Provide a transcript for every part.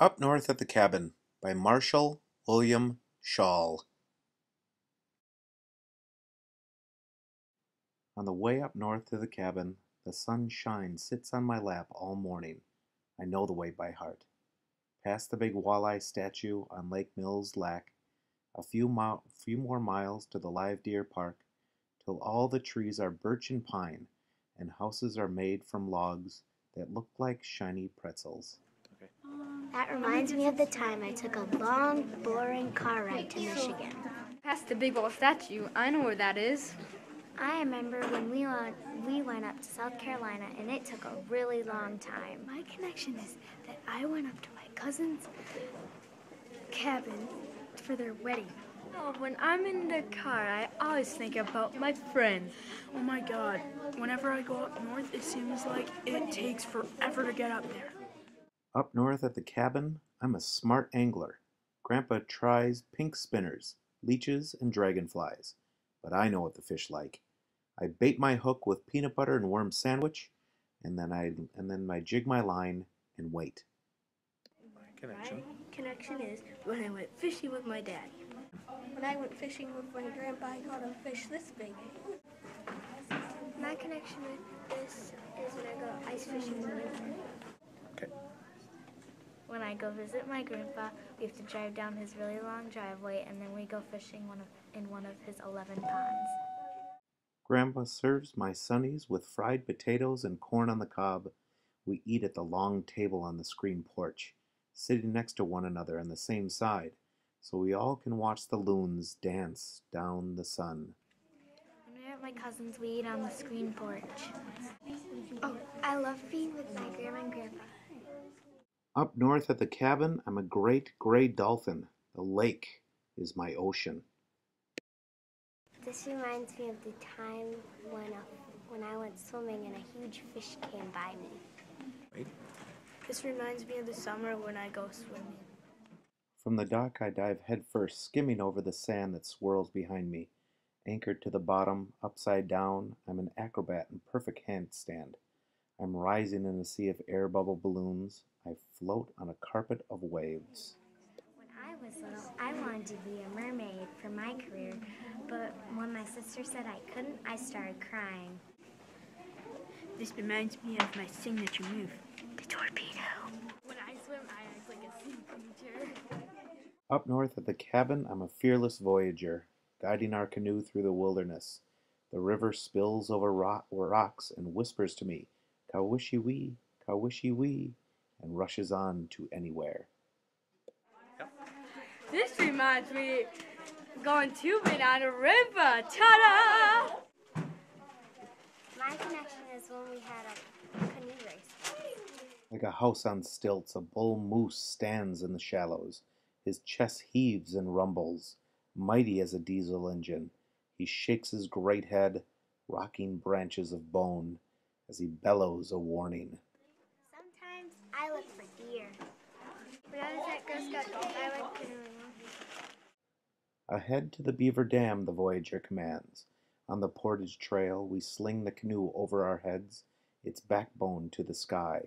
Up North at the Cabin by Marshall William Shaw. On the way up north to the cabin, the sunshine sits on my lap all morning. I know the way by heart. Past the big walleye statue on Lake Mills Lac, a few more miles to the live deer park, till all the trees are birch and pine, and houses are made from logs that look like shiny pretzels. That reminds me of the time I took a long, boring car ride to Michigan. Past the big old statue. I know where that is. I remember when we went up to South Carolina, and it took a really long time. My connection is that I went up to my cousin's cabin for their wedding. Oh, when I'm in the car, I always think about my friends. Oh my God, whenever I go up north, it seems like it takes forever to get up there. Up north at the cabin, I'm a smart angler. Grandpa tries pink spinners, leeches, and dragonflies, but I know what the fish like. I bait my hook with peanut butter and worm sandwich, and then I jig my line and wait. Connection. Connection is when I went fishing with my dad. When I went fishing with my grandpa, I caught a fish this big. My connection with this is when I go ice fishing in the winter. Okay. When I go visit my grandpa, we have to drive down his really long driveway, and then we go fishing in one of his 11 ponds. Grandpa serves my sonnies with fried potatoes and corn on the cob. We eat at the long table on the screen porch, sitting next to one another on the same side, so we all can watch the loons dance down the sun. When we're at my cousin's, we eat on the screen porch. Oh, I love being with my grandma and grandpa. Up north at the cabin, I'm a great gray dolphin. The lake is my ocean. This reminds me of the time when I went swimming and a huge fish came by me. This reminds me of the summer when I go swimming. From the dock, I dive headfirst, skimming over the sand that swirls behind me. Anchored to the bottom, upside down, I'm an acrobat in perfect handstand. I'm rising in a sea of air bubble balloons. I float on a carpet of waves. When I was little, I wanted to be a mermaid for my career, but when my sister said I couldn't, I started crying. This reminds me of my signature move, the torpedo. When I swim, I act like a sea creature. Up north at the cabin, I'm a fearless voyager, guiding our canoe through the wilderness. The river spills over rocks and whispers to me, "Kawishiwi, kawishiwi," and rushes on to anywhere. This reminds me going tubing on a river. Ta-da! My connection is when we had a canoe race. Like a house on stilts, a bull moose stands in the shallows. His chest heaves and rumbles, mighty as a diesel engine. He shakes his great head, rocking branches of bone, as he bellows a warning. Sometimes I look for deer. When I was at Girl Scout camp, I went canoeing. Ahead to the beaver dam, the voyager commands. On the portage trail, we sling the canoe over our heads, its backbone to the sky.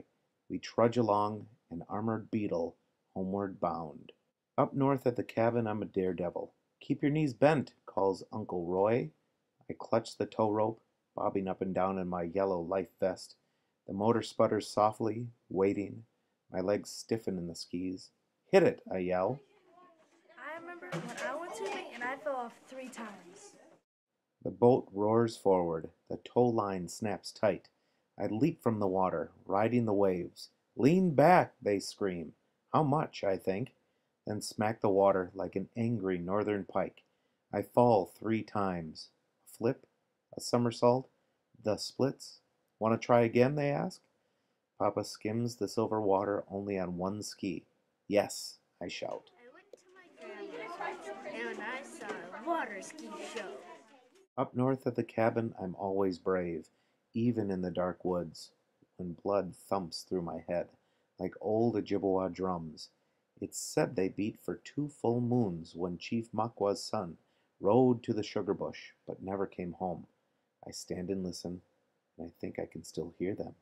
We trudge along, an armored beetle, homeward bound. Up north at the cabin, I'm a daredevil. "Keep your knees bent," calls Uncle Roy. I clutch the tow rope, bobbing up and down in my yellow life vest. The motor sputters softly, waiting. My legs stiffen in the skis. "Hit it," I yell. I remember when I went swimming and I fell off 3 times. The boat roars forward. The tow line snaps tight. I leap from the water, riding the waves. "Lean back," they scream. How much, I think, then smack the water like an angry northern pike. I fall 3 times. A flip, a somersault, the splits. "Want to try again?" they ask. Papa skims the silver water only on one ski. "Yes," I shout. I went to my grandma's and I saw a water ski show. Up north at the cabin, I'm always brave, even in the dark woods, when blood thumps through my head, like old Ojibwa drums. It's said they beat for 2 full moons when Chief Makwa's son rode to the sugar bush, but never came home. I stand and listen, and I think I can still hear them.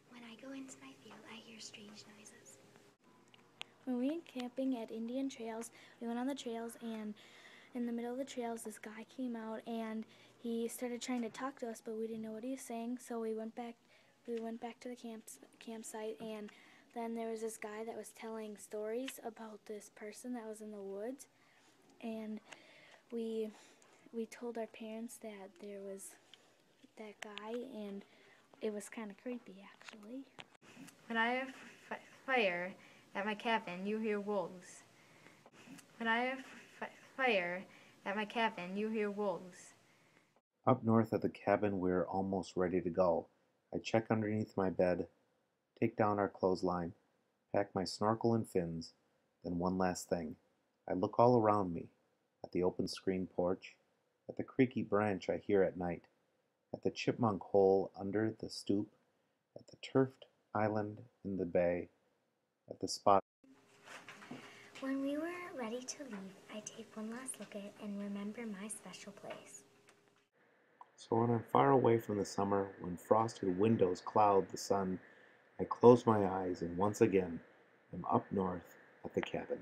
When I go into my field, I hear strange noises. When we went camping at Indian Trails, we went on the trails, and in the middle of the trails, this guy came out and he started trying to talk to us, but we didn't know what he was saying. So we went back. We went back to the campsite, and then there was this guy that was telling stories about this person that was in the woods, and we told our parents that there was that guy, and it was kind of creepy, actually. When I have fire at my cabin, you hear wolves. When I have fire at my cabin, you hear wolves. Up north at the cabin, we're almost ready to go. I check underneath my bed, take down our clothesline, pack my snorkel and fins, then one last thing. I look all around me, at the open screen porch, at the creaky branch I hear at night, at the chipmunk hole under the stoop, at the turfed island in the bay, at the spot. When we were ready to leave, I take one last look at it and remember my special place. So when I'm far away from the summer, when frosted windows cloud the sun, I close my eyes and once again I'm up north at the cabin.